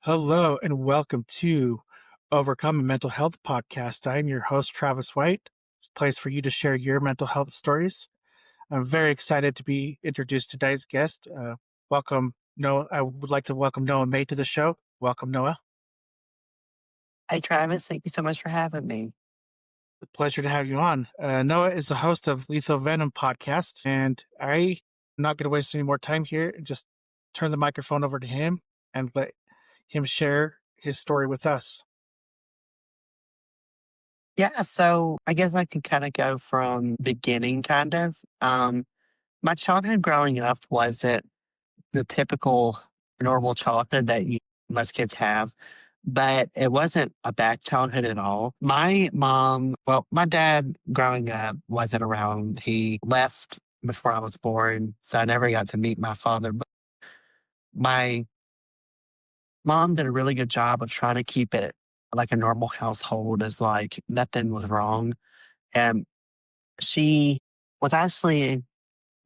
Hello and welcome to Overcome a Mental Health Podcast. I am your host, Travis White. It's a place for you to share your mental health stories. I'm very excited to be introduced to today's guest. Welcome, Noah. I would like to welcome Noah May to the show. Welcome, Noah. Hi, Travis. Thank you so much for having me. A pleasure to have you on. Noah is the host of Lethal Venom podcast, and I'm not going to waste any more time here. Just turn the microphone over to him and let him share his story with us. Yeah, so I guess I could kind of go from beginning, kind of. My childhood growing up wasn't the typical normal childhood that most kids have, but it wasn't a bad childhood at all. My dad growing up wasn't around. He left before I was born, so I never got to meet my father. But my mom did a really good job of trying to keep it like a normal household, as like nothing was wrong. And she was actually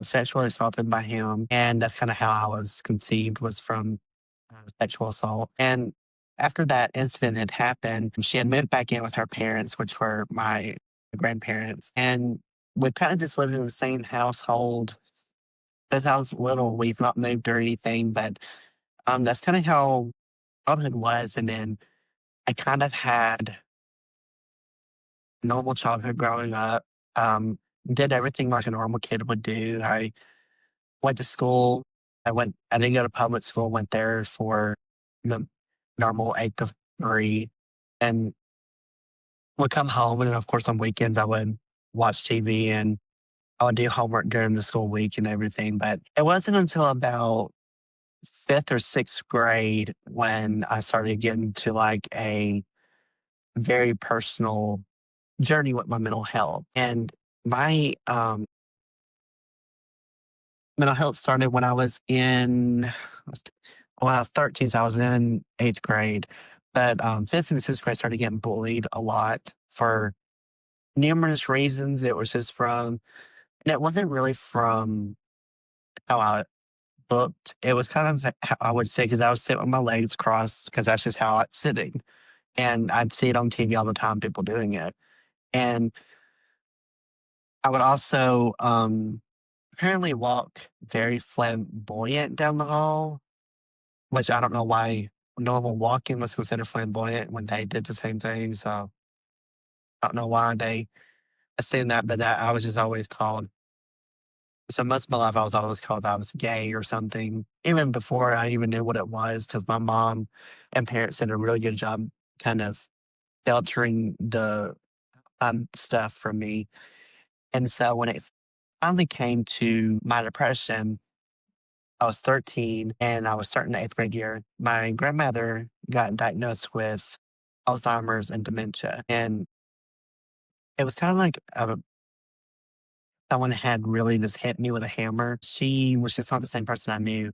sexually assaulted by him, and that's kind of how I was conceived, was from sexual assault. And after that incident had happened, she had moved back in with her parents, which were my grandparents, and we kind of just lived in the same household. Since I was little, we've not moved or anything, but that's kind of how childhood was. And then I kind of had normal childhood growing up. Um, did everything like a normal kid would do. I went to school. I didn't go to public school, went there for the normal 8 to 3, and would come home. And of course, on weekends, I would watch TV and I would do homework during the school week and everything. But it wasn't until about fifth or sixth grade when I started getting to like a very personal journey with my mental health. And my mental health started when I was 13, so I was in eighth grade. But fifth and sixth grade, I started getting bullied a lot for numerous reasons. It was just and it wasn't really from how I looked. It was kind of how I would say, because I was sitting with my legs crossed, because that's just how I was sitting. And I'd see it on TV all the time, people doing it. And I would also apparently walk very flamboyant down the hall, which I don't know why normal walking was considered flamboyant when they did the same thing. So I don't know why they assumed that, but that I was just always called. So most of my life, I was always called I was gay or something, even before I even knew what it was, because my mom and parents did a really good job kind of filtering the stuff from me. And so when it finally came to my depression, I was 13 and I was starting the eighth grade year. My grandmother got diagnosed with Alzheimer's and dementia. And it was kind of like someone had really just hit me with a hammer. She was just not the same person I knew.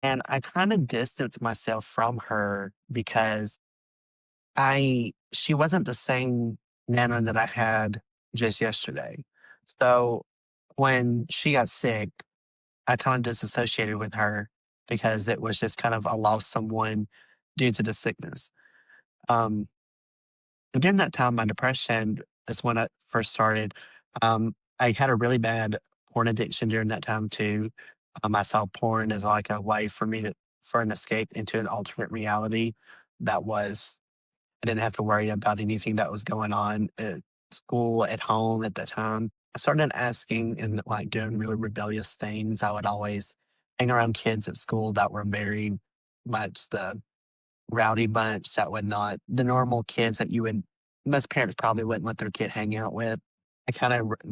And I kind of distanced myself from her because she wasn't the same Nana that I had just yesterday. So when she got sick, I kind of disassociated with her because it was just kind of I lost someone due to the sickness. Um, During that time, my depression is when I first started. I had a really bad porn addiction during that time too. I saw porn as like a way for an escape into an alternate reality that was I didn't have to worry about anything that was going on at school, at home at that time. I started asking and like doing really rebellious things. I would always hang around kids at school that were very much the rowdy bunch that would not, the normal kids that most parents probably wouldn't let their kid hang out with.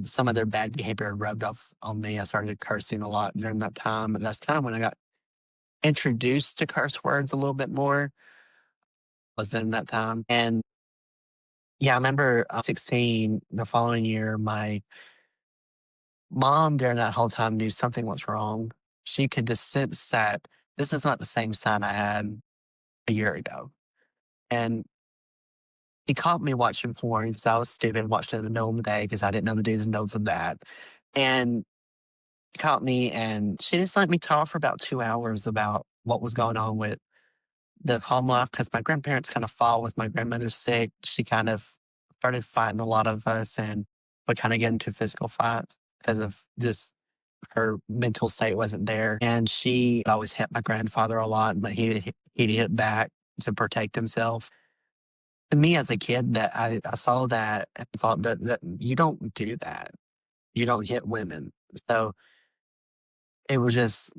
Some of their bad behavior rubbed off on me. I started cursing a lot during that time. And that's kind of when I got introduced to curse words a little bit more, was during that time. And yeah, I remember 16, the following year, my mom during that whole time knew something was wrong. She could just sense that this is not the same son I had a year ago. And he caught me watching porn because I was stupid, watched it in the middle of the day because I didn't know the do's and don'ts of that. And he caught me, and she just let me talk for about 2 hours about what was going on with the home life because my grandparents kind of fought with my grandmother sick. She kind of started fighting a lot of us and would kind of get into physical fights because of just her mental state wasn't there. And she always hit my grandfather a lot, but he'd hit back to protect himself. To me as a kid, that I saw that and thought that you don't do that. You don't hit women. So it was just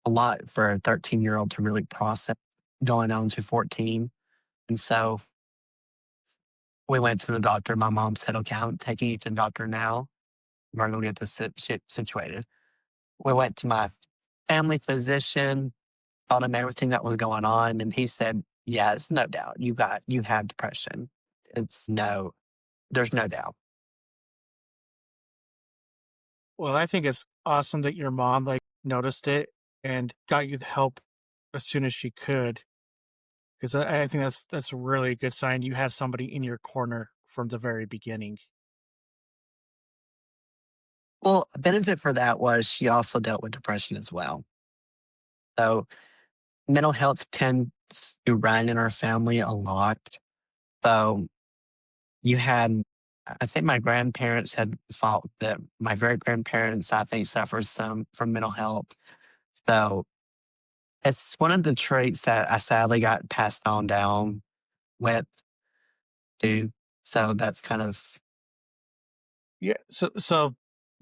a lot for a 13-year-old to really process going on to 14. And so we went to the doctor. My mom said, okay, I'm taking you to the doctor now. We're going to get this situated. We went to my family physician, told him everything that was going on. And he said, yeah, it's no doubt. You have depression. There's no doubt. Well, I think it's awesome that your mom like noticed it and got you the help as soon as she could. Because I think that's a really good sign you had somebody in your corner from the very beginning. Well, a benefit for that was she also dealt with depression as well. So mental health tends to run in our family a lot. So you had, I think my grandparents had thought that my great grandparents, I think, suffered some from mental health. So it's one of the traits that I sadly got passed on down with too. So that's kind of, Yeah. So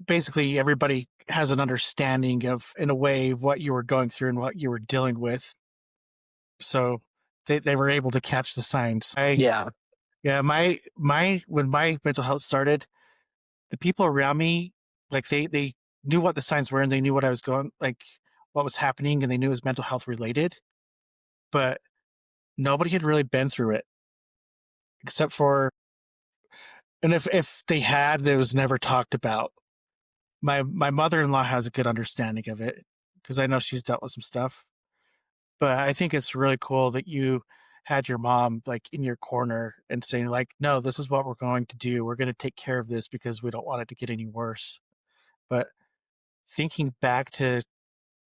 basically everybody has an understanding of in a way what you were going through and what you were dealing with. So they were able to catch the signs. I yeah. Yeah, my when my mental health started, the people around me, like they knew what the signs were and they knew what I was going like what was happening and they knew it was mental health related, but nobody had really been through it except for and if they had, it was never talked about. My mother-in-law has a good understanding of it because I know she's dealt with some stuff. But I think it's really cool that you had your mom like in your corner and saying like, "No, this is what we're going to do. We're going to take care of this because we don't want it to get any worse." But thinking back to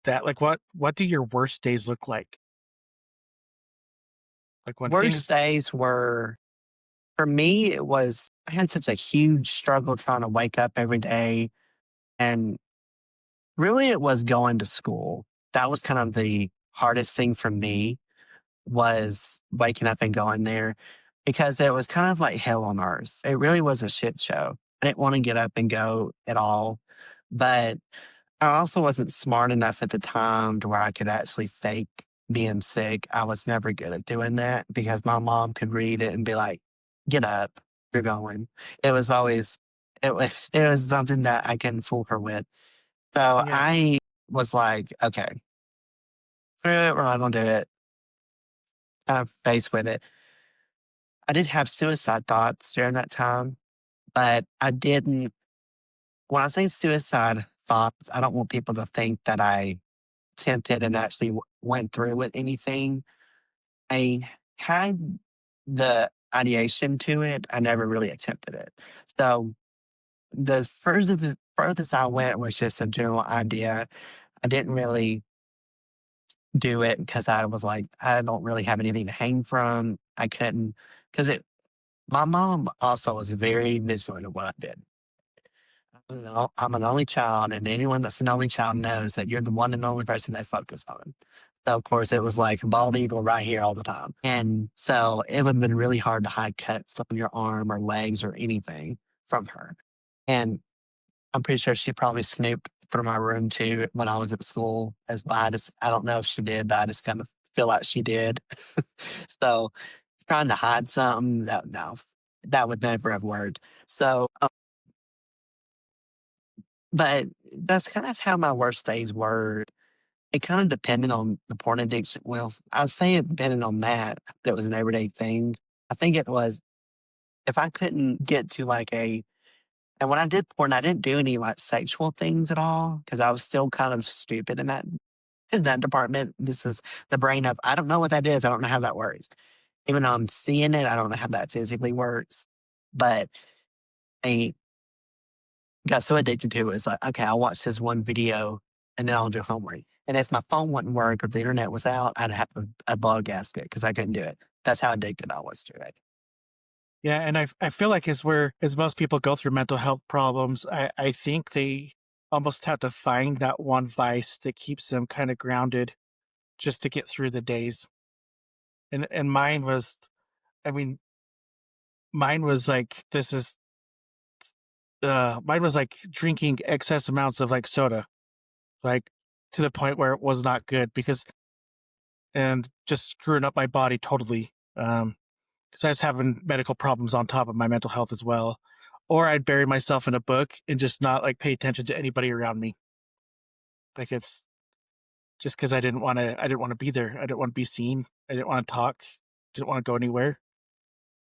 that, like what do your worst days look like? Like when Worst things days were, for me, it was, I had such a huge struggle trying to wake up every day. And really, it was going to school. That was kind of the hardest thing for me was waking up and going there because it was kind of like hell on earth. It really was a shit show. I didn't want to get up and go at all. But I also wasn't smart enough at the time to where I could actually fake being sick. I was never good at doing that because my mom could read it and be like, get up, you're going. It was always, it was something that I couldn't fool her with. So yeah. I was like, okay, screw it, we're not going to do it. I'm faced with it. I did have suicide thoughts during that time, but I didn't. When I say suicide thoughts, I don't want people to think that I attempted and actually went through with anything. I had the ideation to it. I never really attempted it. So the furthest I went was just a general idea. I didn't really do it because I was like, I don't really have anything to hang from. I couldn't because it. My mom also was very vigilant of what I did. I'm an only child, and anyone that's an only child knows that you're the one and only person they focus on. So, of course, it was like bald eagle right here all the time. And so it would have been really hard to hide cuts on your arm or legs or anything from her. And I'm pretty sure she probably snooped through my room too when I was at school as well. I don't know if she did, but I just kind of feel like she did. So trying to hide something, that no, that would never have worked. So but that's kind of how my worst days were. It kind of depended on the porn addiction. Well, I'd say it depended on that. That was an everyday thing. I think it was if I couldn't get to like a, and when I did porn, I didn't do any like sexual things at all because I was still kind of stupid in that department. This is the brain of, I don't know what that is. I don't know how that works. Even though I'm seeing it, I don't know how that physically works. But I got so addicted to it. It's like, okay, I'll watch this one video and then I'll do homework. And if my phone wouldn't work or the internet was out, I'd have a blow gasket because I couldn't do it. That's how addicted I was to it. Yeah, and I feel like as most people go through mental health problems, I think they almost have to find that one vice that keeps them kind of grounded just to get through the days. And mine was, I mean, mine was like this is mine was like drinking excess amounts of like soda, like to the point where it was not good because and just screwing up my body totally. Because I was having medical problems on top of my mental health as well. Or I'd bury myself in a book and just not like pay attention to anybody around me. Like it's just because I didn't want to be there. I didn't want to be seen. I didn't want to talk. Didn't want to go anywhere.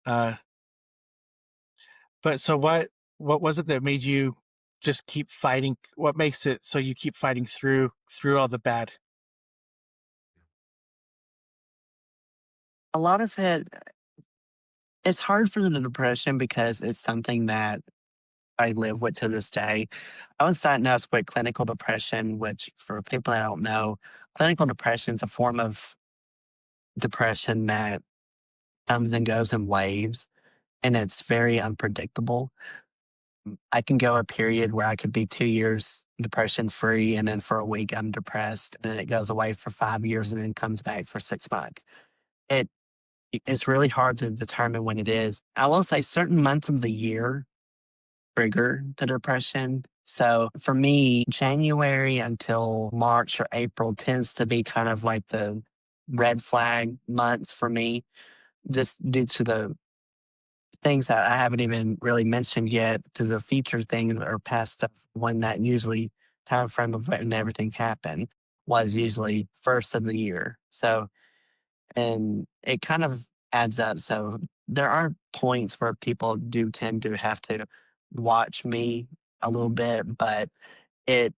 Uh, but so what was it that made you just keep fighting? What makes it so you keep fighting through all the bad? A lot of it, it's hard for the depression because it's something that I live with to this day. I was diagnosed with clinical depression, which for people that don't know, clinical depression is a form of depression that comes and goes in waves, and it's very unpredictable. I can go a period where I could be 2 years depression free, and then for a week I'm depressed, and then it goes away for 5 years and then comes back for 6 months. It it's really hard to determine when it is. I will say certain months of the year trigger the depression. So for me, January until March or April tends to be kind of like the red flag months for me, just due to the things that I haven't even really mentioned yet, to the future thing or past stuff when that usually time frame of when everything happened was usually first of the year. So and it kind of adds up. So there are points where people do tend to have to watch me a little bit, but it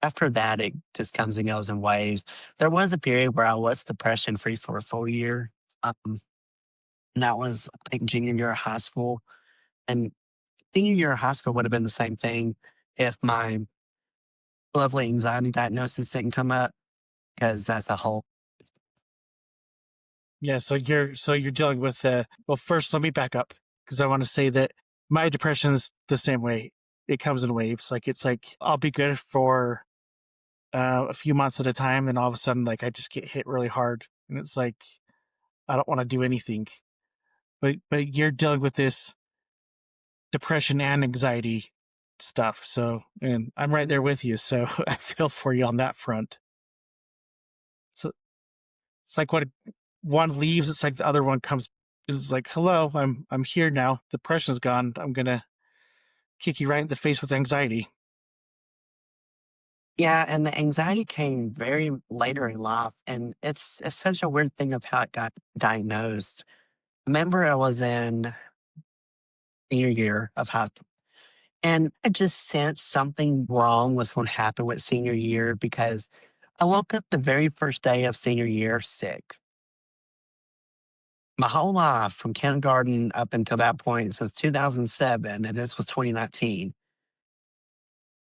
after that it just comes and goes in waves. There was a period where I was depression free for a full year. Um, and that was I think junior year of high school. And senior year of high school would have been the same thing if my lovely anxiety diagnosis didn't come up, because that's a whole Yeah, so you're dealing with well first let me back up because I want to say that my depression is the same way. It comes in waves. Like it's like I'll be good for a few months at a time and all of a sudden like I just get hit really hard and it's like I don't want to do anything. But you're dealing with this depression and anxiety stuff. So and I'm right there with you. So I feel for you on that front. So it's like when one leaves, it's like the other one comes. It's like, hello, I'm here now. Depression's gone. I'm gonna kick you right in the face with anxiety. yeah, and the anxiety came very later in life, and it's such a weird thing of how it got diagnosed. Remember, I was in senior year of high school, and I just sensed something wrong was going to happen with senior year because I woke up the very first day of senior year sick. My whole life, from kindergarten up until that point, since 2007, and this was 2019,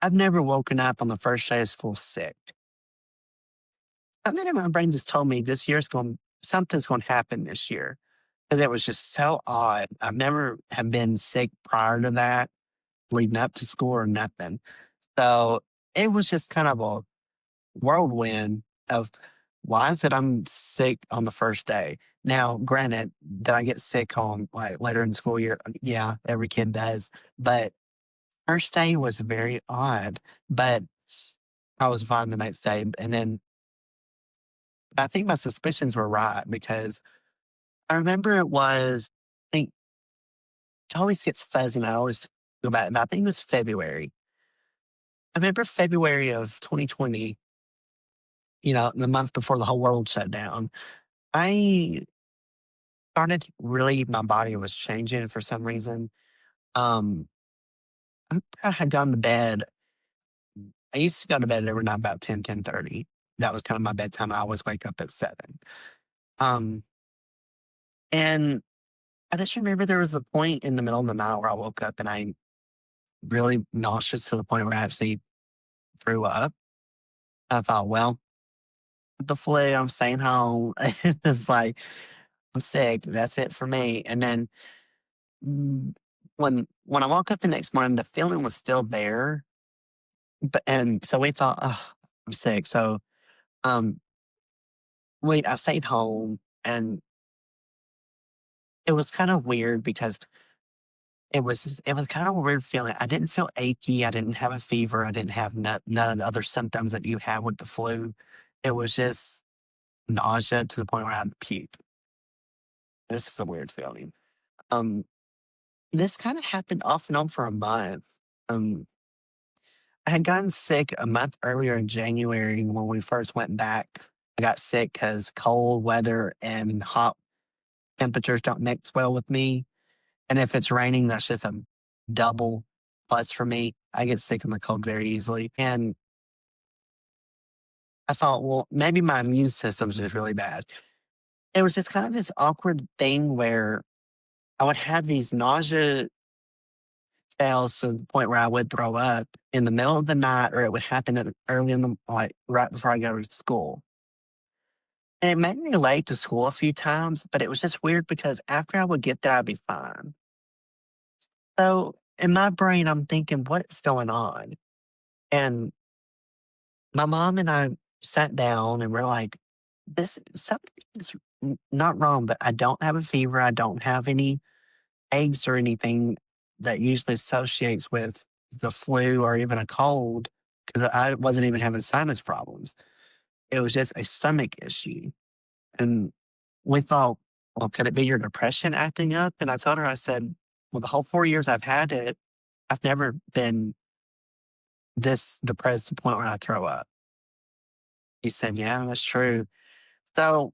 I've never woken up on the first day of school sick. And then my brain just told me this year's going, something's going to happen this year because it was just so odd. I've never have been sick prior to that, leading up to school or nothing. So it was just kind of a whirlwind of why is it I'm sick on the first day? Now, granted, did I get sick on like later in the school year? Yeah, every kid does. But first day was very odd. But I was fine the next day. And then I think my suspicions were right because I remember it was, I think it always gets fuzzy and I always go back, but I think it was February. I remember February of 2020, the month before the whole world shut down. I started really, my body was changing for some reason. Um, I had gone to bed. I used to go to bed every night about 10:30. That was kind of my bedtime. I always wake up at 7. Um, and I just remember there was a point in the middle of the night where I woke up and I really nauseous to the point where I actually threw up. I thought, well, the flu, I'm staying home. It's like, I'm sick. That's it for me. And then mm, when I woke up the next morning, the feeling was still there. But and so we thought, oh, I'm sick. So um, I stayed home, and it was kind of weird because it was kind of a weird feeling. I didn't feel achy. I didn't have a fever. I didn't have none of the other symptoms that you have with the flu. It was just nausea to the point where I had to puke. This is a weird feeling. Um, this kind of happened off and on for a month. Um, I had gotten sick a month earlier in January when we first went back. I got sick because cold weather and hot temperatures don't mix well with me. And if it's raining, that's just a double plus for me. I get sick in the cold very easily. And I thought, well, maybe my immune system's just really bad. It was just kind of this awkward thing where I would have these nausea spells to the point where I would throw up in the middle of the night, or it would happen early in the, like right before I go to school. And it made me late to school a few times, but it was just weird because after I would get there, I'd be fine. So in my brain, I'm thinking, what's going on? And my mom and I sat down and we're like, this something is not wrong, but I don't have a fever. I don't have any aches or anything that usually associates with the flu or even a cold because I wasn't even having sinus problems. It was just a stomach issue. And we thought, well, could it be your depression acting up? And I told her, I said, well, the whole 4 years I've had it, I've never been this depressed to the point where I throw up. He said, yeah, that's true. So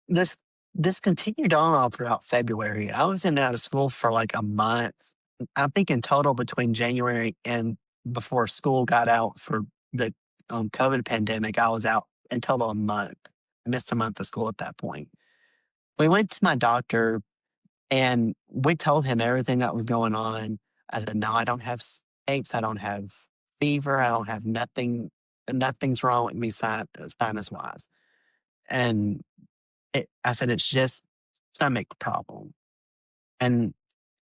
this this continued on all throughout February. I was in and out of school for like a month. I think in total between January and before school got out for the COVID pandemic, I was out in total a month. I missed a month of school at that point. We went to my doctor and we told him everything that was going on. I said, no, I don't have aches. I don't have fever. I don't have nothing. Nothing's wrong with me sinus wise. And I said, it's just stomach problem. And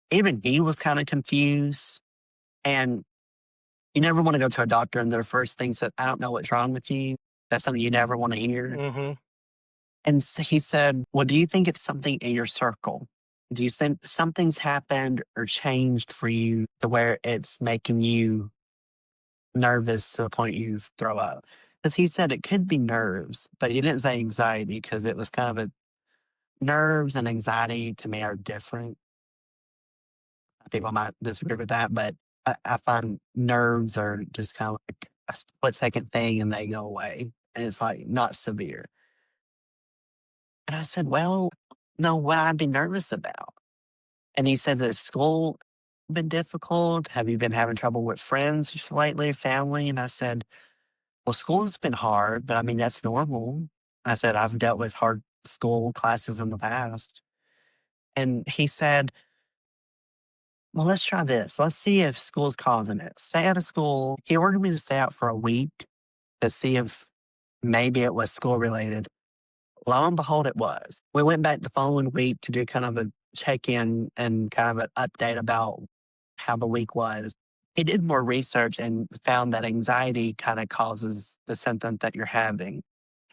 even he was kind of confused. And you never want to go to a doctor and their first thing said, I don't know what's wrong with you. That's something you never want to hear. Mm-hmm. And so he said, well, do you think it's something in your circle? Do you think something's happened or changed for you to where it's making you nervous to the point you throw up? Because he said it could be nerves, but he didn't say anxiety because it was kind of a nerves and anxiety to me are different. People might disagree with that, but I find nerves are just kind of like a split second thing and they go away. And it's like not severe. And I said, well, no, what I'd be nervous about. And he said, has school been difficult? Have you been having trouble with friends lately, family? And I said, well, school's been hard, but I mean, that's normal. I said, I've dealt with hard school classes in the past. And he said, well, let's try this. Let's see if school's causing it. Stay out of school. He ordered me to stay out for a week to see if maybe it was school related. Lo and behold, it was. We went back the following week to do kind of a check in and kind of an update about how the week was. He did more research and found that anxiety kind of causes the symptoms that you're having.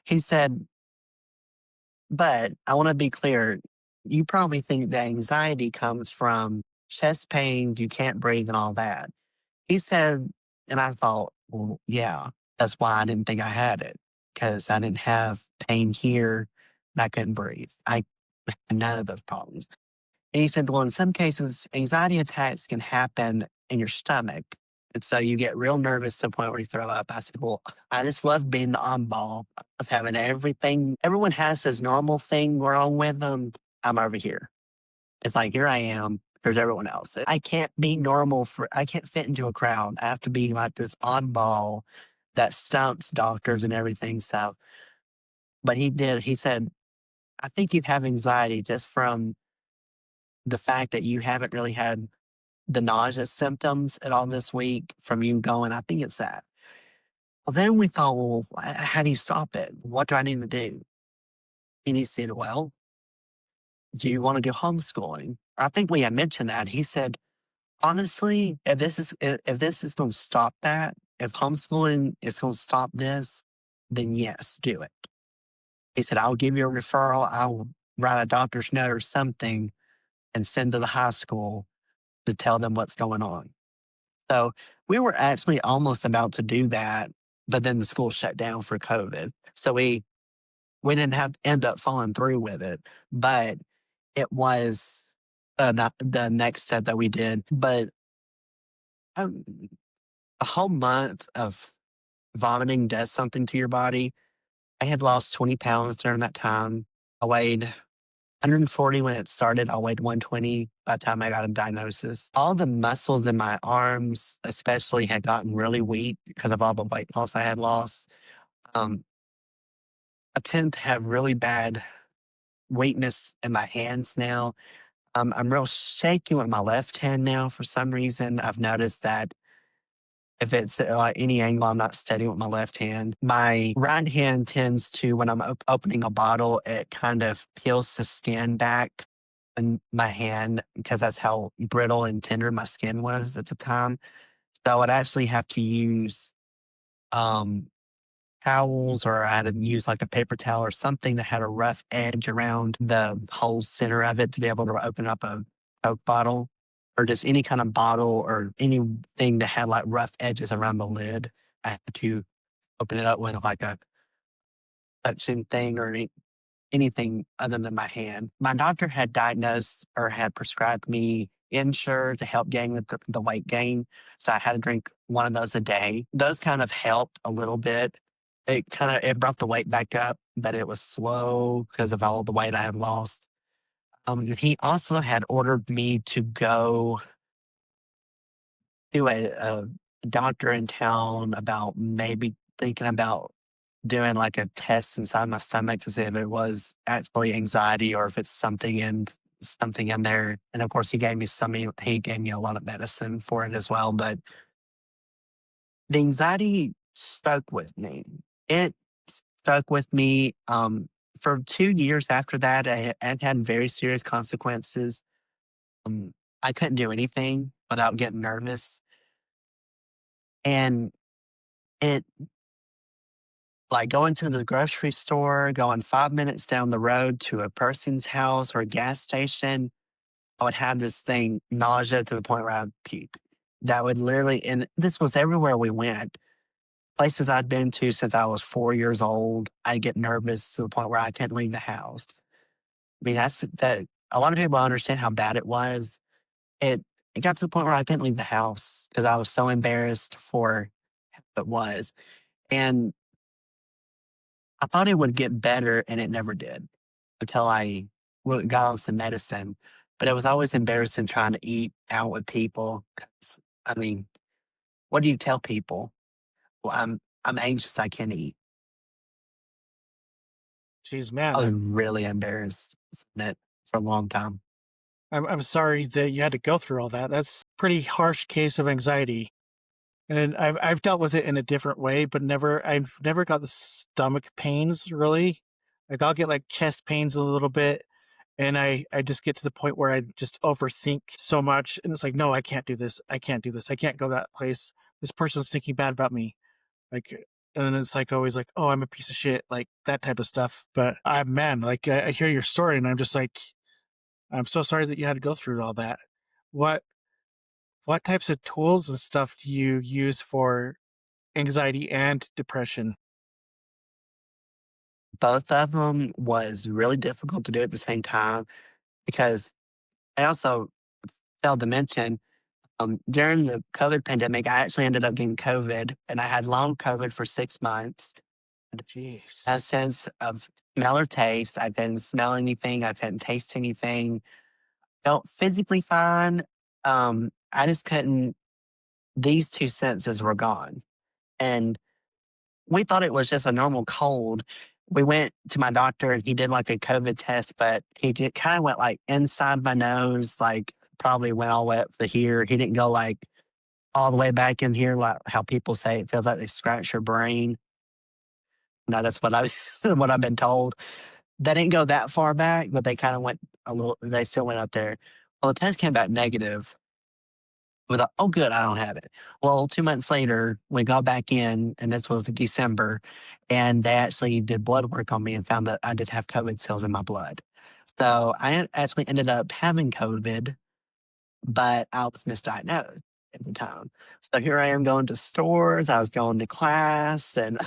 He said, but I want to be clear. You probably think that anxiety comes from chest pain, you can't breathe, and all that. He said, and I thought, well, yeah, that's why I didn't think I had it because I didn't have pain here and I couldn't breathe. I had none of those problems. And he said, well, in some cases, anxiety attacks can happen in your stomach. And so you get real nervous to the point where you throw up. I said, well, I just love being the oddball of having everything. Everyone has this normal thing wrong with them. I'm over here. It's like, here I am. There's everyone else. I can't be normal I can't fit into a crowd. I have to be like this oddball that stumps doctors and everything. So, but he said, I think you have anxiety just from the fact that you haven't really had the nausea symptoms at all this week from you going, I think it's that. Well, then we thought, well, how do you stop it? What do I need to do? And he said, well, do you want to do homeschooling? I think we had mentioned that. He said, honestly, if this is going to stop that, if homeschooling is going to stop this, then yes, do it. He said, I'll give you a referral. I'll write a doctor's note or something and send to the high school to tell them what's going on. So we were actually almost about to do that, but then the school shut down for COVID. So we didn't have to end up following through with it, but it was the next step that we did. But um, a whole month of vomiting does something to your body. I had lost 20 pounds during that time. I weighed 140 when it started. I weighed 120 by the time I got a diagnosis. All the muscles in my arms, especially, had gotten really weak because of all the weight loss I had lost. Um, I tend to have really bad weakness in my hands now. I'm real shaky with my left hand now for some reason. I've noticed that if it's like any angle, I'm not steady with my left hand. My right hand tends to, when I'm opening a bottle, it kind of peels the skin back in my hand because that's how brittle and tender my skin was at the time. So I would actually have to use um, towels, or I had to use like a paper towel or something that had a rough edge around the whole center of it to be able to open up a Coke bottle, or just any kind of bottle or anything that had like rough edges around the lid. I had to open it up with like a suction thing or anything other than my hand. My doctor had diagnosed or had prescribed me Ensure to help gain the weight gain. So I had to drink one of those a day. Those kind of helped a little bit. It brought the weight back up, but it was slow because of all the weight I had lost. He also had ordered me to go to a doctor in town about maybe thinking about doing like a test inside my stomach to see if it was actually anxiety or if it's something in there. And of course, he gave me a lot of medicine for it as well. But the anxiety stuck with me. It stuck with me for 2 years after that. It had very serious consequences. Um, I couldn't do anything without getting nervous, and it like going to the grocery store, going 5 minutes down the road to a person's house or a gas station, I would have this thing, nausea to the point where I'd puke. That would literally, and this was everywhere we went. Places I'd been to since I was 4 years old, I'd get nervous to the point where I couldn't leave the house. I mean, that's that. A lot of people don't understand how bad it was. It it got to the point where I couldn't leave the house because I was so embarrassed for how it was. And I thought it would get better, and it never did until got on some medicine. But it was always embarrassing trying to eat out with people. 'Cause, I mean, what do you tell people? Well, I'm anxious. I can't eat. Jeez, man, I was I'm really embarrassed from it for a long time. I'm sorry that you had to go through all that. That's pretty harsh case of anxiety. And I've dealt with it in a different way, but I've never got the stomach pains really. Like I'll get like chest pains a little bit, and I just get to the point where I just overthink so much, and it's like, no, I can't do this. I can't do this. I can't go that place. This person's thinking bad about me. Like, and then it's like always like, oh, I'm a piece of shit, like that type of stuff. But I man, like I hear your story, and I'm just like, I'm so sorry that you had to go through all that. What what types of tools and stuff do you use for anxiety and depression? Both of them was really difficult to do at the same time because I also failed to mention during the COVID pandemic, I actually ended up getting COVID, and I had long COVID for 6 months. Jeez. No sense of smell or taste. I couldn't smell anything. I couldn't taste anything. Felt physically fine. I just couldn't. These two senses were gone, and we thought it was just a normal cold. We went to my doctor, and he did like a COVID test, but he did kind of went like inside my nose, like probably went all the way up to here. He didn't go like all the way back in here, like how people say it feels like they scratch your brain. No, that's what I was, what I've been told. They didn't go that far back, but they kind of went a little. They still went up there. Well, the test came back negative. With oh, good, I don't have it. Well, 2 months later, we got back in, and this was in December, and they actually did blood work on me and found that I did have COVID cells in my blood. So actually ended up having COVID, but I was misdiagnosed at the time. So here I am going to stores, I was going to class, and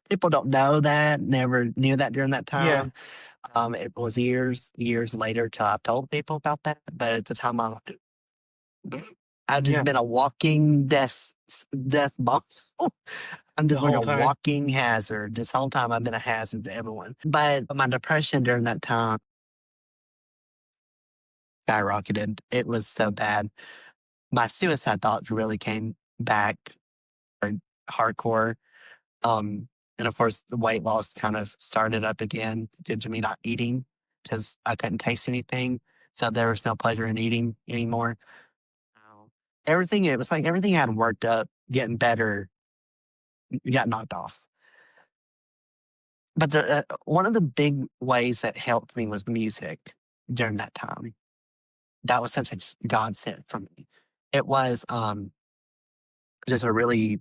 people don't know that, never knew that during that Yeah, time. It was years later till I told people about that. But at the time, I've just yeah, been a walking death bomb. I'm the just like whole a time. walking hazard. This whole time I've been a hazard to everyone. But my depression during that time skyrocketed. It was so bad. My suicide thoughts really came back or hardcore. Um, and of course, the weight loss kind of started up again due to me not eating because I couldn't taste anything. So there was no pleasure in eating anymore. Wow. Everything, it was like everything I had worked up, getting better, got knocked off. But one of the big ways that helped me was music during that time. That was such a godsend for me. It was just a really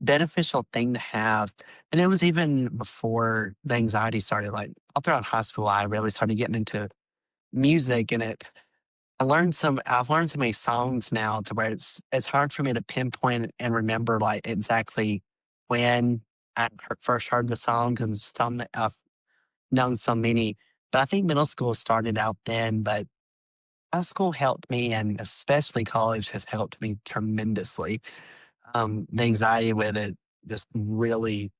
beneficial thing to have. And it was even before the anxiety started. Like all throughout high school, I really started getting into music, and I've learned so many songs now to where it's hard for me to pinpoint and remember like exactly when I first heard the song because it's some that I've known so many. But I think middle school started out then, but high school helped me, and especially college has helped me tremendously. The anxiety with it just really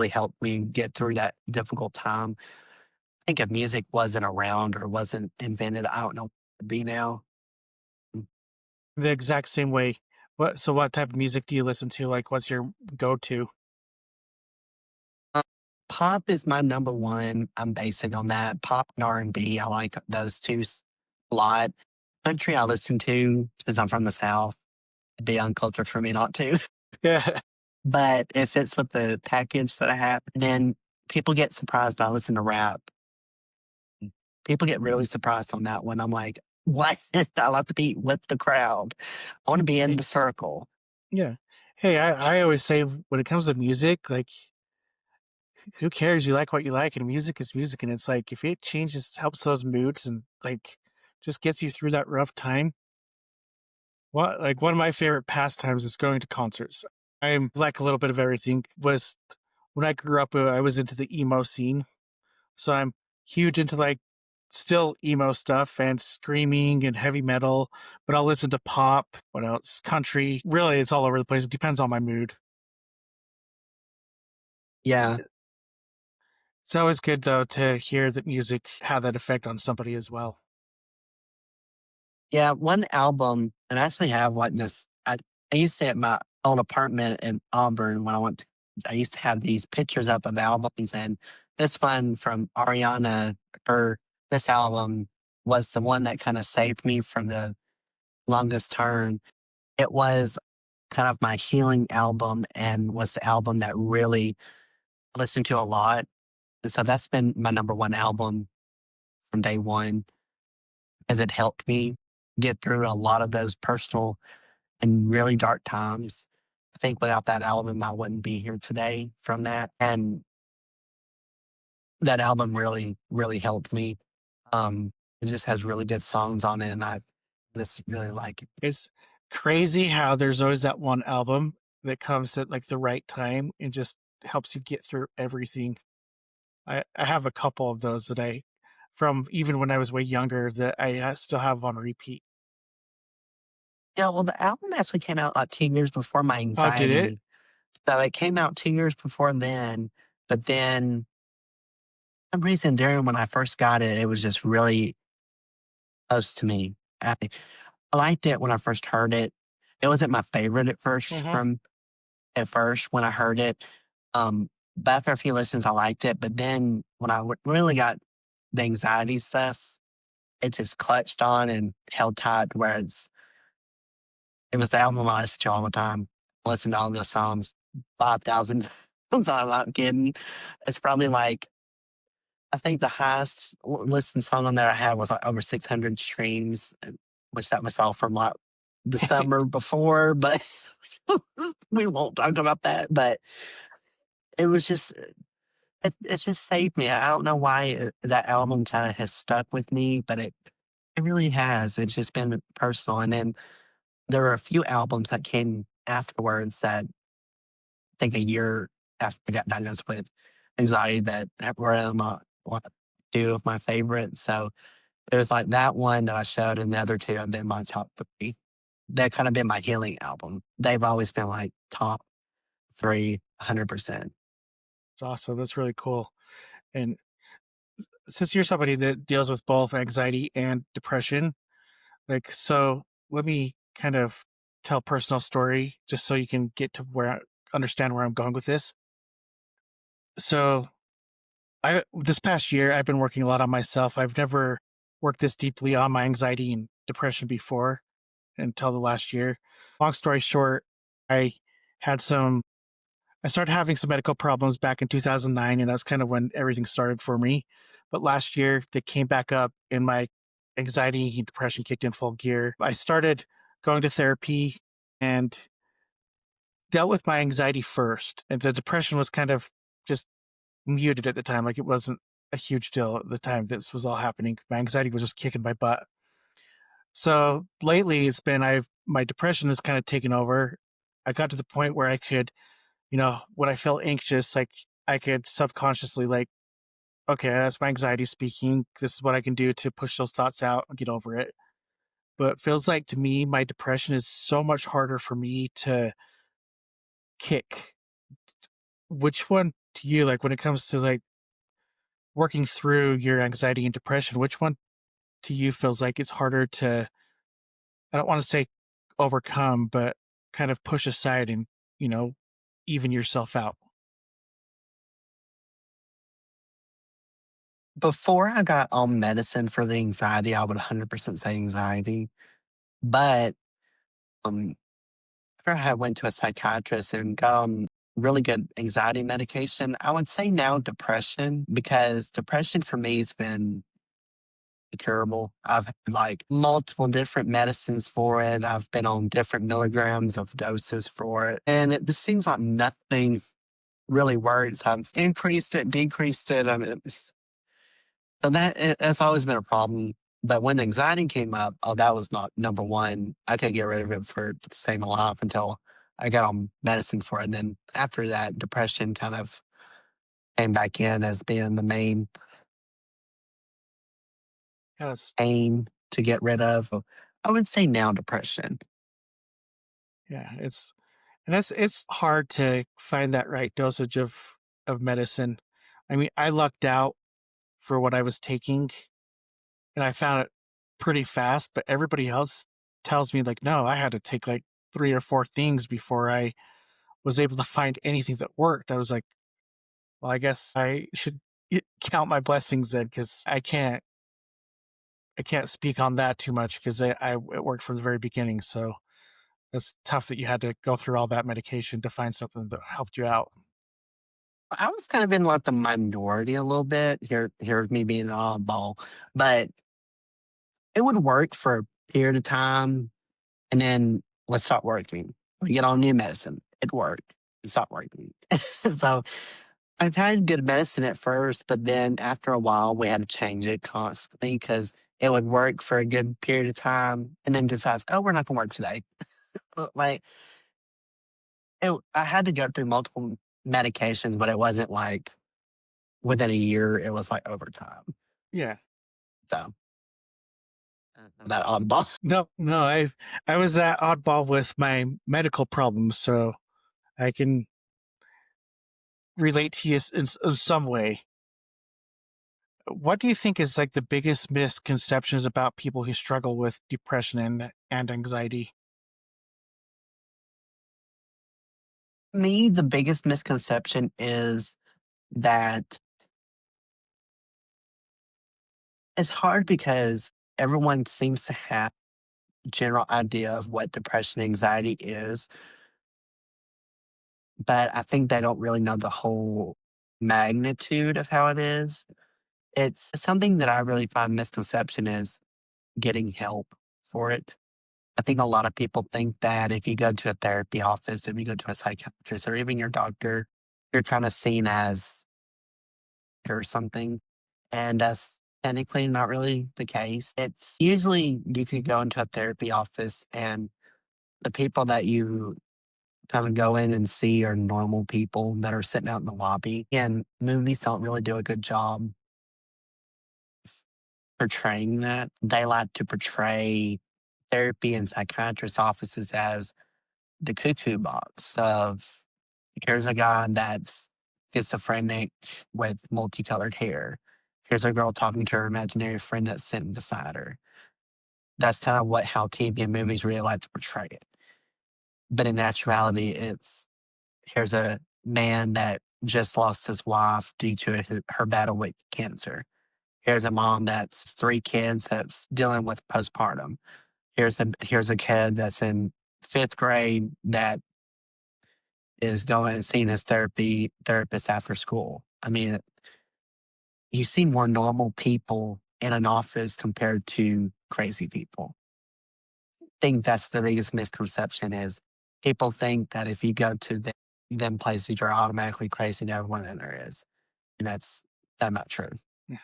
helped me get through that difficult time. I think if music wasn't around or wasn't invented, I don't know what it would be now. The exact same way. What type of music do you listen to? Like, what's your go-to? Uh, Pop is my number one. I'm basic on that. Pop and R&B, I like those two a lot. Country I listen to because I'm from the South. It'd be uncultured for me not to. Yeah, But if it's with the package that I have, then people get surprised when I listen to rap. People get really surprised on that one. I'm like, what? I like to be with the crowd. I want to be in hey, the circle. yeah. Hey, I always say when it comes to music, like, who cares? You like what you like, and music is music, and it's like if it changes, helps those moods, and like just gets you through that rough time. What like one of my favorite pastimes is going to concerts. I'm like a little bit of everything. Was when I grew up, I was into the emo scene, so I'm huge into like still emo stuff and screaming and heavy metal. But I'll listen to pop. What else? Country. Really, it's all over the place. It depends on my mood. It's, Yeah. it's always good though to hear that music had that effect on somebody as well. Yeah. One album, and I actually have like this. I used to at my old apartment in Auburn when I used to have these pictures up of albums, and this one from Ariana, her, this album was the one that kind of saved me from the longest term. It was kind of my healing album and was the album that really I listened to a lot. And so that's been my number one album from day one, as it helped me get through a lot of those personal and really dark times. I think without that album, I wouldn't be here today from that. And that album really helped me. It just has really good songs on it, and I just really like it. It's crazy how there's always that one album that comes at like the right time and just helps you get through everything. I have a couple of those that I from even when I was way younger that I still have on repeat. Yeah, well, the album actually came out like 2 years before my Oh, did it? anxiety. So it came out 2 years before then, but then some reason during when I first got it, it was just really close to me. I liked it when I first heard it. It wasn't my favorite Mm-hmm. at first when I heard it. But after a few listens, I liked it. But then when I really got the anxiety stuff, it just clutched on and held tight where It was the album I listened to all the time. Listen to all those songs 5,000 times. I'm not kidding. It's probably like, I think the highest listened song on there I had was like over 600 streams, which that was all from like the summer before, but we won't talk about that. But it was just, it just saved me. I don't know why that album kind of has stuck with me, but it really has. It's just been personal. And then there were a few albums that came afterwards that I think a year after I got diagnosed with anxiety that were in my what, two of my favorites. So it was like that one that I showed, and the other two have been my top three. They've kind of been my healing album. They've always been like top three, 100%. It's awesome. That's really cool. And since you're somebody that deals with both anxiety and depression, like, so let me kind of tell a personal story just so you can get to understand where I'm going with this. So, this past year, I've been working a lot on myself. I've never worked this deeply on my anxiety and depression before until the last year. Long story short, I had some I started having some medical problems back in 2009, and that's kind of when everything started for me. But last year, they came back up, and my anxiety and depression kicked in full gear. I started going to therapy and dealt with my anxiety first, and the depression was kind of just muted at the time. Like, it wasn't a huge deal at the time this was all happening. My anxiety was just kicking my butt. So lately, it's been I've my depression has kind of taken over. I got to the point where I could, when I felt anxious, like, I could subconsciously, like, okay, that's my anxiety speaking. This is what I can do to push those thoughts out and get over it. But it feels like to me, my depression is so much harder for me to kick. Which one to you, like, when it comes to like working through your anxiety and depression, which one to you feels like it's harder to, I don't want to say overcome, but kind of push aside and, you know, even yourself out? Before I got on medicine for the anxiety, I would 100% say anxiety. But um, after I had went to a psychiatrist and got on really good anxiety medication, I would say now depression, because depression for me has been curable. I've had like multiple different medicines for it. I've been on different milligrams of doses for it. And it just seems like nothing really works. I've increased it, decreased it. I mean, so that's always been a problem. But when anxiety came up, oh, that was not number one. I could get rid of it for to save my life until I got on medicine for it. And then after that, depression kind of came back in as being the main Yes. aim to get rid of. I would say now depression. Yeah. It's hard to find that right dosage of medicine. I mean, I lucked out for what I was taking, and I found it pretty fast, but everybody else tells me, like, no, I had to take like 3 or 4 things before I was able to find anything that worked. I was like, well, I guess I should count my blessings then, because I can't speak on that too much, because it worked from the very beginning. So it's tough that you had to go through all that medication to find something that helped you out. I was kind of in like the minority a little bit. Here's me being an oddball, but it would work for a period of time, and then let's stop working. We get on new medicine. It worked. It stopped working. So I've had good medicine at first, but then after a while, we had to change it constantly because it would work for a good period of time, and then decides, oh, we're not going to work today. Like I had to go through multiple medications, but it wasn't like within a year. It was like over time. Yeah. So that oddball. No, no, I was that oddball with my medical problems, so I can relate to you in some way. What do you think is like the biggest misconceptions about people who struggle with depression and anxiety? Me, the biggest misconception is that it's hard because everyone seems to have general idea of what depression and anxiety is, but I think they don't really know the whole magnitude of how it is. It's something that I really find misconception is getting help for it. I think a lot of people think that if you go to a therapy office, if you go to a psychiatrist or even your doctor, you're kind of seen as or something. And that's technically not really the case. It's usually you could go into a therapy office and the people that you kind of go in and see are normal people that are sitting out in the lobby. And movies don't really do a good job portraying that. They like to portray therapy and psychiatrist offices as the cuckoo box of here's a guy that's schizophrenic with multicolored hair. Here's a girl talking to her imaginary friend that's sitting beside her. That's kind of what how TV and movies really like to portray it. But in actuality, it's here's a man that just lost his wife due to her battle with cancer. Here's a mom that's three kids that's dealing with postpartum. Here's a kid that's in fifth grade that is going and seeing his therapist after school. I mean, you see more normal people in an office compared to crazy people. I think that's the biggest misconception is people think that if you go to them places, you're automatically crazy and everyone in there is. And that's not true. Yeah.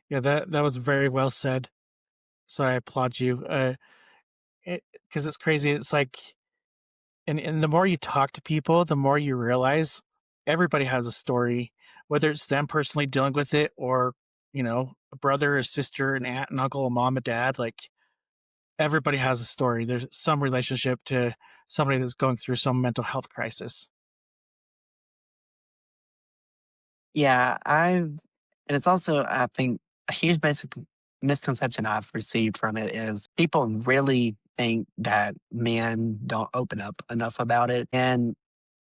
Yeah, that was very well said. So I applaud you. Because it's crazy. It's like, and the more you talk to people, the more you realize everybody has a story, whether it's them personally dealing with it or, a brother, a sister, an aunt, an uncle, a mom, a dad. Like everybody has a story. There's some relationship to somebody that's going through some mental health crisis. Yeah, and it's also, I think, a huge basic misconception I've received from it is people really think that men don't open up enough about it. And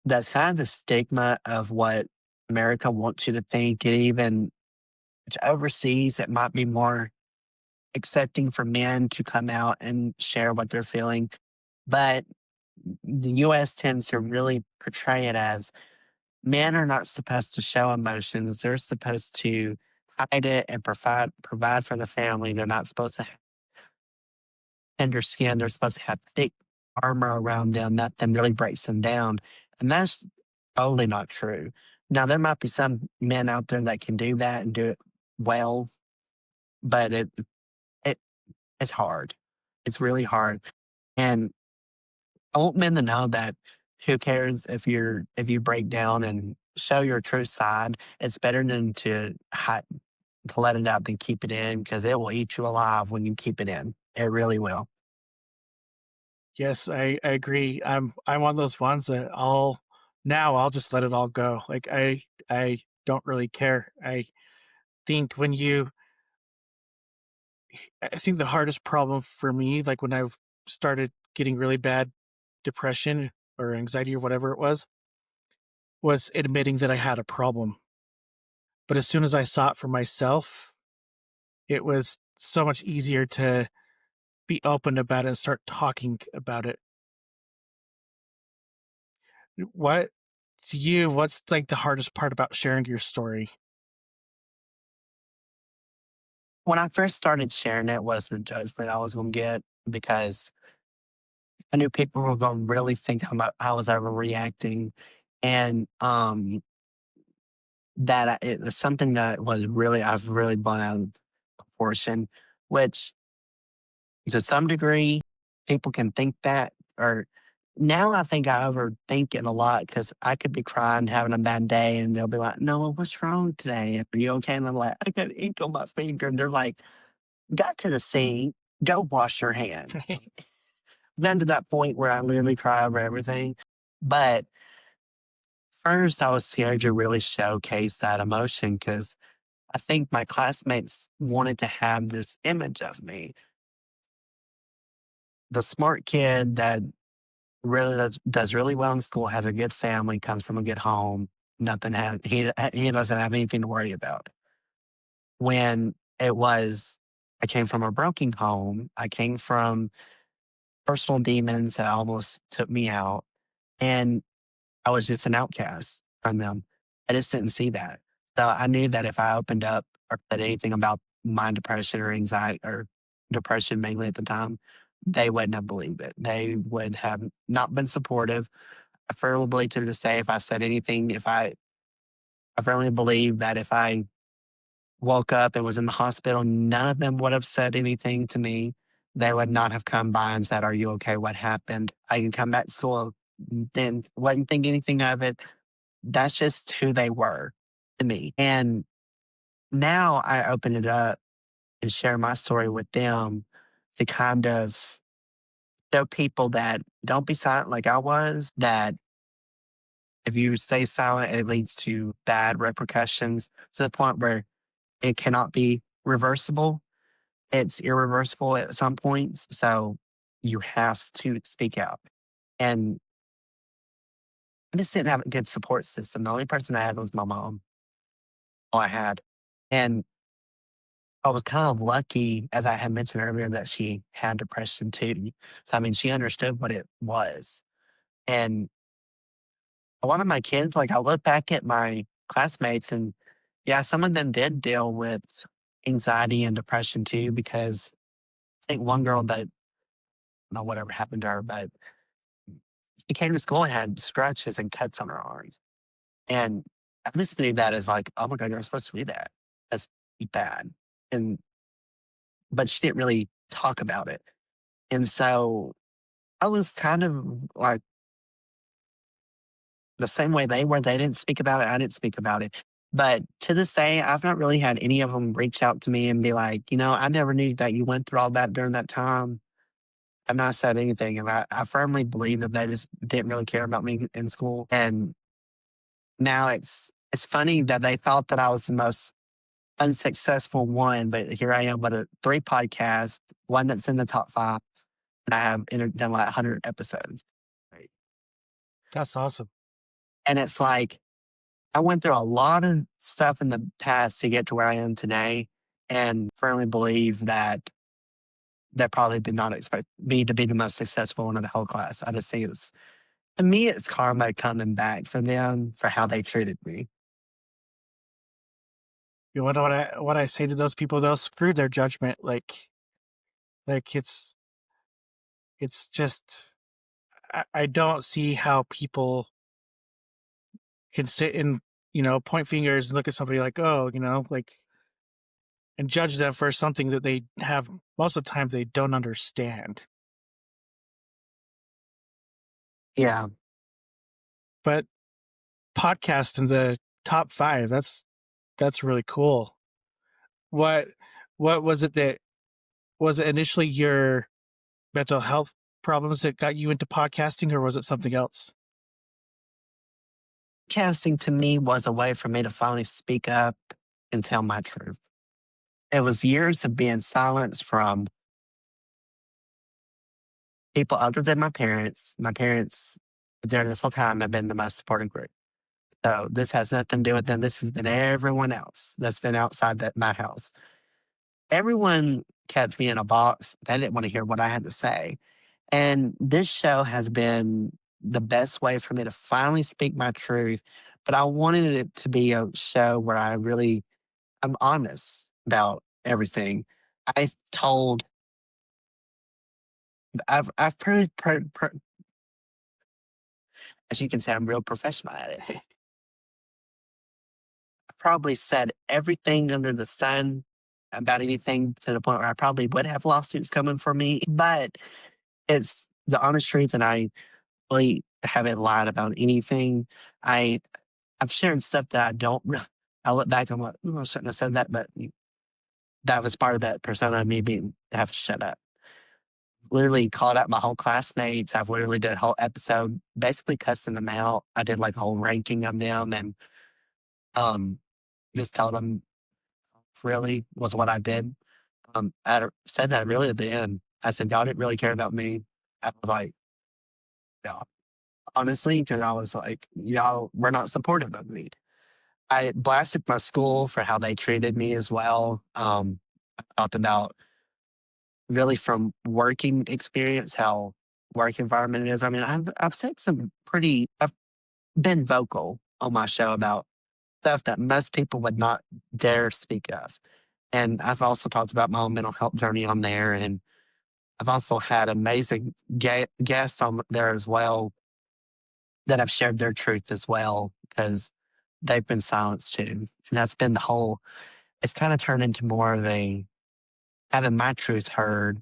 that's kind of the stigma of what America wants you to think. And even overseas, it might be more accepting for men to come out and share what they're feeling. But the US tends to really portray it as men are not supposed to show emotions. They're supposed to hide it and provide for the family. They're not supposed to have tender skin. They're supposed to have thick armor around them. Nothing really breaks them down. And that's totally not true. Now there might be some men out there that can do that and do it well, but it it's hard. It's really hard. And I want men to know that who cares if you break down and show your true side. It's better than to let it out than keep it in because it will eat you alive when you keep it in. It really will. Yes, I agree. I'm one of those ones that I'll just let it all go. Like I don't really care. Think when you I think the hardest problem for me, like when I started getting really bad depression or anxiety or whatever it was admitting that I had a problem. But as soon as I saw it for myself, it was so much easier to be open about it and start talking about it. What to you, what's like the hardest part about sharing your story? When I first started sharing it was the judgment I was going to get because I knew people were going to really think I was overreacting. And it was something that was really, I've really blown out of proportion, which to some degree, people can think that, or now I think I overthink it a lot because I could be crying, having a bad day, and they'll be like, "No, what's wrong today? Are you okay?" And I'm like, "I got ink on my finger." And they're like, "Got to the sink, go wash your hands." Been to that point where I literally cry over everything. But first, I was scared to really showcase that emotion because I think my classmates wanted to have this image of me, the smart kid that really does really well in school, has a good family, comes from a good home. Nothing has he doesn't have anything to worry about. When it was, I came from a broken home. I came from personal demons that almost took me out. And I was just an outcast from them. I just didn't see that. So I knew that if I opened up or said anything about my depression or anxiety or depression mainly at the time, they wouldn't have believed it. They would have not been supportive. I firmly believe to this day, if I said anything, I firmly believe that if I woke up and was in the hospital, none of them would have said anything to me. They would not have come by and said, "Are you okay? What happened?" I can come back to school, then wouldn't think anything of it. That's just who they were to me. And now I open it up and share my story with them to kind of show people that don't be silent like I was, that if you stay silent, it leads to bad repercussions to the point where it cannot be reversible. It's irreversible at some points. So you have to speak out. And I just didn't have a good support system. The only person I had was my mom. All I had. And I was kind of lucky, as I had mentioned earlier, that she had depression too. So, I mean, she understood what it was. And a lot of my kids, like, I look back at my classmates and yeah, some of them did deal with anxiety and depression too, because I think one girl that, I don't know whatever happened to her, but she came to school and had scratches and cuts on her arms. And I just knew that as like, oh my God, you're supposed to do that. That's bad. And, but she didn't really talk about it. And so I was kind of like the same way they were. They didn't speak about it. I didn't speak about it. But to this day, I've not really had any of them reach out to me and be like, I never knew that you went through all that during that time. I've not said anything. And I firmly believe that they just didn't really care about me in school. And now it's funny that they thought that I was the most unsuccessful one, but here I am with a 3 podcast, one that's in the top 5, and I have done like 100 episodes. Right. That's awesome. And it's like I went through a lot of stuff in the past to get to where I am today, and firmly believe that they probably did not expect me to be the most successful one of the whole class. I just think it's to me, it's karma coming back from them for how they treated me. You know what I say to those people? They'll screw their judgment. Like it's just I don't see how people can sit and point fingers and look at somebody like, oh, like, and judge them for something that they have most of the time they don't understand. Yeah. But podcast in the top 5, that's really cool. What what was it that was it initially your mental health problems that got you into podcasting, or was it something else? Casting to me was a way for me to finally speak up and tell my truth. It was years of being silenced from people other than my parents. My parents, during this whole time, have been the most supportive group. So this has nothing to do with them. This has been everyone else that's been outside my house. Everyone kept me in a box. They didn't want to hear what I had to say. And this show has been the best way for me to finally speak my truth. But I wanted it to be a show where I'm honest about everything. I've told, I've as you can see, I'm real professional at it. I probably said everything under the sun about anything to the point where I probably would have lawsuits coming for me. But it's the honest truth, and I really haven't lied about anything. I I've shared stuff that I don't really. I look back and I'm like, I shouldn't have said that, but that was part of that persona of me being have to shut up. Literally called out my whole classmates. I've literally did a whole episode basically cussing them out. I did like a whole ranking of them and um just told them really was what I did. Said that really at the end. I said, y'all didn't really care about me. I was like, yeah, honestly, because I was like, y'all were not supportive of me. I blasted my school for how they treated me as well. I talked about really from working experience, how work environment is. I mean, I've said some pretty I've been vocal on my show about stuff that most people would not dare speak of. And I've also talked about my own mental health journey on there. And I've also had amazing guests on there as well that have shared their truth as well because they've been silenced too. And that's been the whole, it's kind of turned into more of a having my truth heard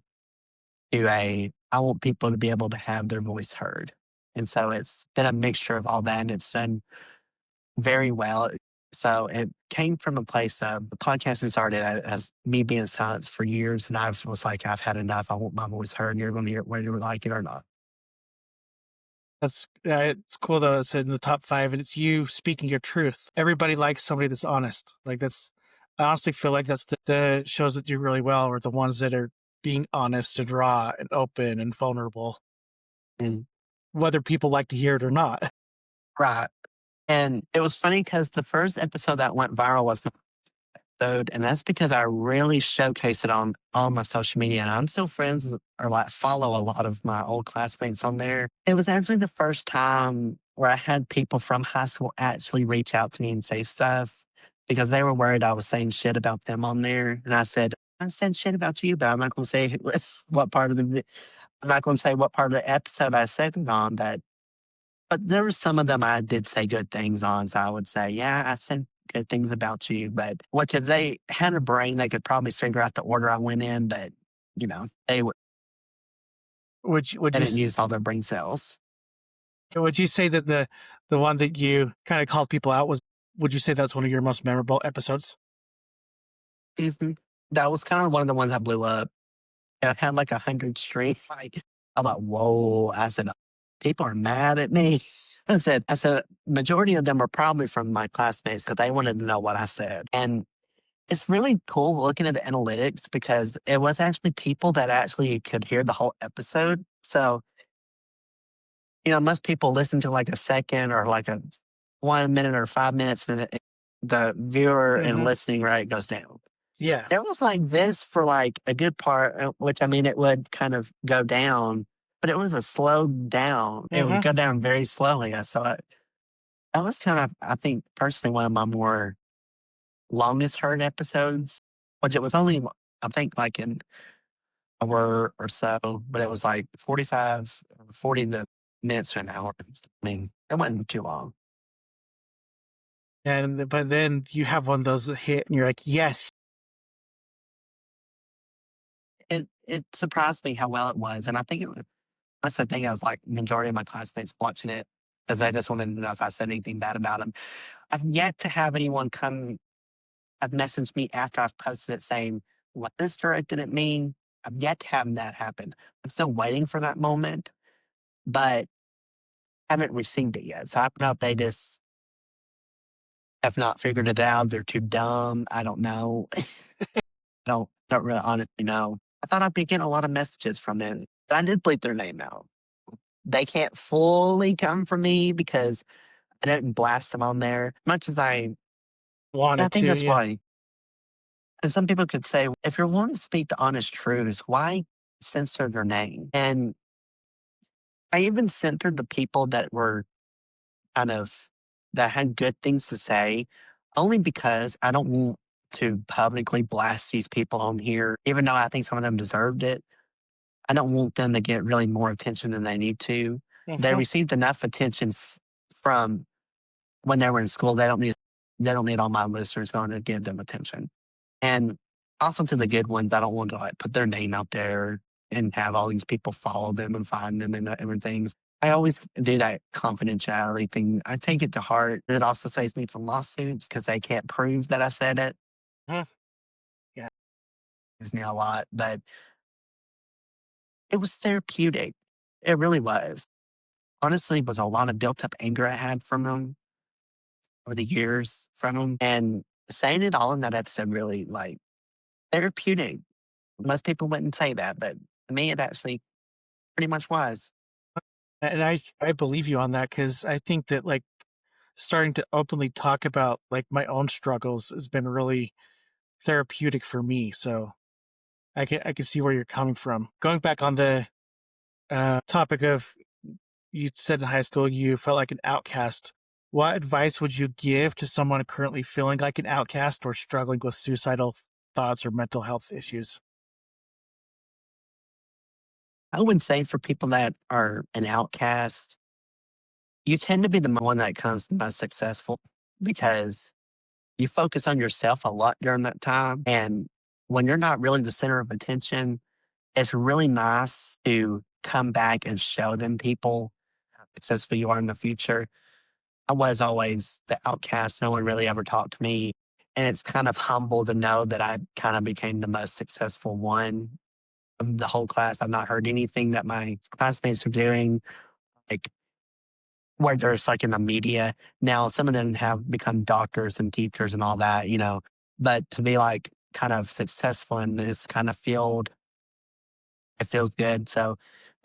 to a, I want people to be able to have their voice heard. And so it's been a mixture of all that and it's done very well. So it came from a place of the podcasting started as me being silenced for years. And I was like, I've had enough. I want my voice heard. And you're going to hear it whether you like it or not. That's it's cool though. It's in the top five, and it's you speaking your truth. Everybody likes somebody that's honest. Like that's, I honestly feel like that's the shows that do really well, are the ones that are being honest and raw and open and vulnerable, And whether people like to hear it or not. right. And it was funny because the first episode that went viral was my episode, and that's because I really showcased it on all my social media. And I'm still friends or like follow a lot of my old classmates on there. It was actually the first time where I had people from high school actually reach out to me and say stuff because they were worried I was saying shit about them on there. And I said, I said shit about you, but I'm not going to say what part of I'm not going to say what part of the episode I said it on, but there were some of them I did say good things on. So I would say, yeah, I said good things about you. But which if they had a brain, they could probably figure out the order I went in. But, Would they you didn't use all their brain cells. would you say that the one that you kind of called people out was? Would you say that's one of your most memorable episodes? Mhm. That was kind of one of the ones that blew up. It had like 100 streams. Like, I thought, whoa. I said, people are mad at me. I said, majority of them are probably from my classmates because they wanted to know what I said. And it's really cool looking at the analytics because it was actually people that actually could hear the whole episode. So, most people listen to like a second or like a 1 minute or 5 minutes and the viewer and Mm-hmm. listening rate goes down. Yeah. It was like this for like a good part, which I mean, it would kind of go down, but it was a slow down. It would Mm-hmm. go down very slowly. So that was kind of, I think, personally, one of my more longest heard episodes, which it was only, I think, like an hour or so, but it was like 45, 40 minutes to an hour. I mean, it wasn't too long. And but then you have one of those that hit, and you're like, yes. It surprised me how well it was. And I think that's the thing. I was like, majority of my classmates watching it because they just wanted to know if I said anything bad about them. I've yet to have anyone have messaged me after I've posted it saying, what this directed at me. I've yet to have that happen. I'm still waiting for that moment, but haven't received it yet. So I don't know if they just have not figured it out. They're too dumb. I don't know. Don't really honestly know. I thought I'd be getting a lot of messages from them, but I did bleep their name out. They can't fully come from me because I didn't blast them on there much as I Wanted think to, that's yeah. why. And some people could say, if you're wanting to speak the honest truth, why censor their name? And I even censored the people that were kind of, that had good things to say, only because I don't want to publicly blast these people on here, even though I think some of them deserved it. I don't want them to get really more attention than they need to. They Mm-hmm. received enough attention from when they were in school. They don't need all my listeners going to give them attention. And also to the good ones, I don't want to like put their name out there and have all these people follow them and find them and everything. I always do that confidentiality thing. I take it to heart. It also saves me from lawsuits because they can't prove that I said it. Hmm. Yeah. Gives me a lot, but it was therapeutic. It really was. Honestly, it was a lot of built up anger I had from them over the years from them. And saying it all in that episode really like therapeutic. Most people wouldn't say that, but to me, it actually pretty much was. And I believe you on that, because I think that like starting to openly talk about like my own struggles has been really therapeutic for me. So I can see where you're coming from. Going back on the topic of, you said in high school you felt like an outcast. What advice would you give to someone currently feeling like an outcast or struggling with suicidal thoughts or mental health issues? I would say for people that are an outcast, you tend to be the one that comes the most successful because you focus on yourself a lot during that time. And when you're not really the center of attention, it's really nice to come back and show them people how successful you are in the future. I was always the outcast. No one really ever talked to me. And it's kind of humble to know that I kind of became the most successful one of the whole class. I've not heard anything that my classmates are doing, like whether it's like in the media. Now, some of them have become doctors and teachers and all that, but to be like kind of successful in this kind of field, it feels good. So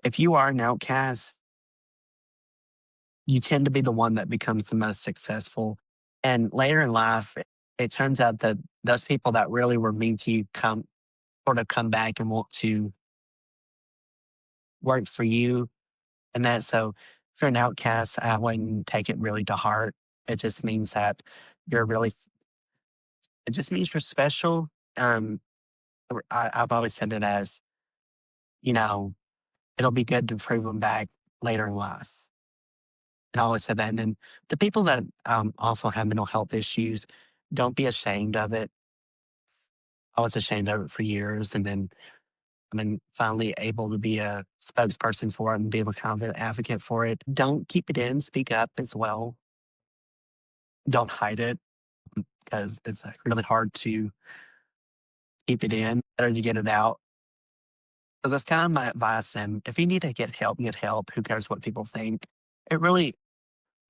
if you are an outcast, you tend to be the one that becomes the most successful. And later in life, it turns out that those people that really were mean to you come back and want to work for you. And that, so if you're an outcast, I wouldn't take it really to heart. It just means that you're really, it just means you're special. Um, I've always said it as, you know, it'll be good to prove them back later in life. And I always said that. And then the people that also have mental health issues, don't be ashamed of it. I was ashamed of it for years. And then finally able to be a spokesperson for it and be able to kind of an advocate for it. Don't keep it in, speak up as well. Don't hide it because it's like really hard to keep it in. Better to get it out. So that's kind of my advice. And if you need to get help, get help. Who cares what people think? It really,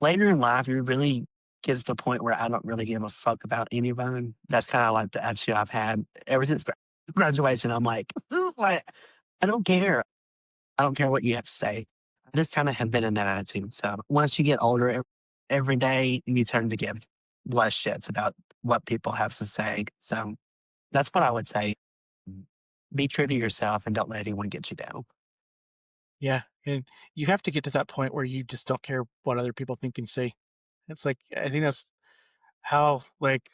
later in life, it really gets to the point where I don't really give a fuck about anyone. That's kind of like the attitude I've had ever since graduation. I'm like, like, I don't care. I don't care what you have to say. I just kind of have been in that attitude. So once you get older, every day you turn to give less shits about what people have to say. So that's what I would say. Be true to yourself and don't let anyone get you down. Yeah, and you have to get to that point where you just don't care what other people think and say. It's like, I think that's how, like,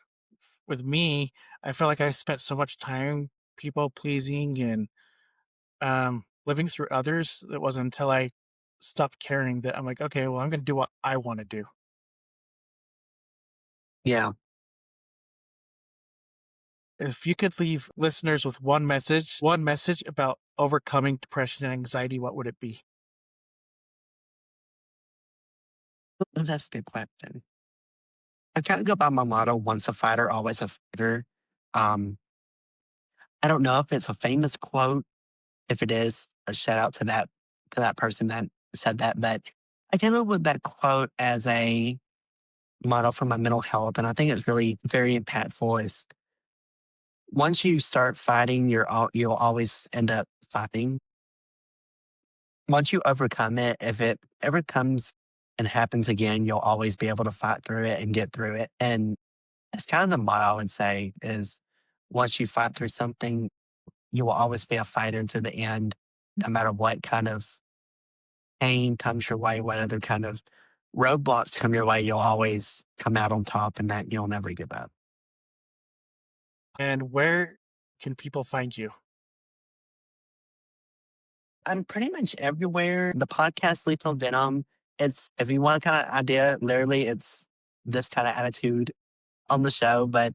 with me, I feel like I spent so much time people pleasing and living through others. It wasn't until I stopped caring that I'm like, okay, well, I'm going to do what I want to do. Yeah. If you could leave listeners with one message about overcoming depression and anxiety, what would it be? That's a good question. I kind of go by my motto, once a fighter, always a fighter. Um, I don't know if it's a famous quote. If it is, a shout out to that person that said that. But I came up with that quote as a motto for my mental health, and I think it's really very impactful. Is once you start fighting, you'll always end up fighting. Once you overcome it, if it ever comes and happens again, you'll always be able to fight through it and get through it. And that's kind of the motto I would say is once you fight through something, you will always be a fighter to the end, no matter what kind of pain comes your way, what other kind of roadblocks come your way, you'll always come out on top and that you'll never give up. And where can people find you? I'm pretty much everywhere. The podcast Lethal Venom, it's if you want a kind of idea, literally it's this kind of attitude on the show, but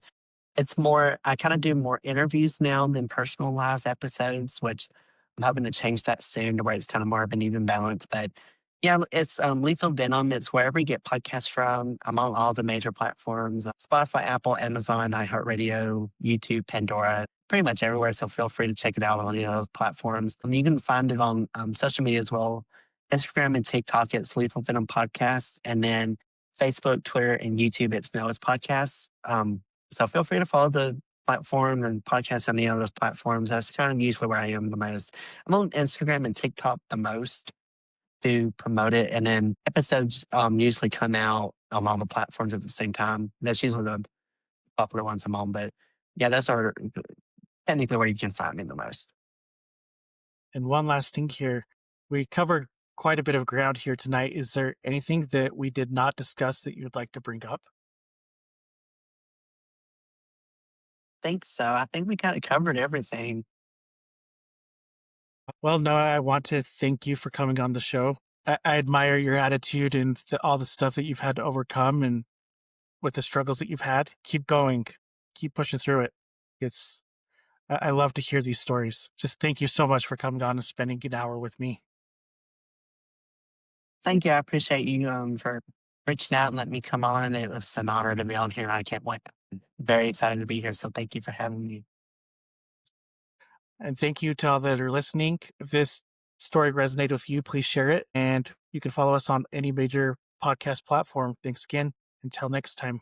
it's more, I kind of do more interviews now than personalized episodes, which I'm hoping to change that soon to where it's kind of more of an even balance. But yeah, it's Lethal Venom. It's wherever you get podcasts from. I'm on all the major platforms: Spotify, Apple, Amazon, iHeartRadio, YouTube, Pandora, pretty much everywhere. So feel free to check it out on any of those platforms. You can find it on social media as well: Instagram and TikTok. It's Lethal Venom Podcast, and then Facebook, Twitter, and YouTube. It's Noah's Podcast. So feel free to follow the platform and podcast on any of those platforms. That's kind of usually where I am the most. I'm on Instagram and TikTok the most to promote it. And then episodes usually come out on all the platforms at the same time. That's usually the popular ones I'm on. But yeah, that's our technically where you can find me the most. And one last thing here, we covered quite a bit of ground here tonight. Is there anything that we did not discuss that you'd like to bring up? Think so. I think we kind of covered everything. Well, no, I want to thank you for coming on the show. I admire your attitude and all the stuff that you've had to overcome and with the struggles that you've had. Keep going, keep pushing through it. It's, I love to hear these stories. Just thank you so much for coming on and spending an hour with me. Thank you. I appreciate you for reaching out and letting me come on. It was an honor to be on here. I can't wait. I'm very excited to be here. So thank you for having me. And thank you to all that are listening. If this story resonated with you, please share it. And you can follow us on any major podcast platform. Thanks again. Until next time.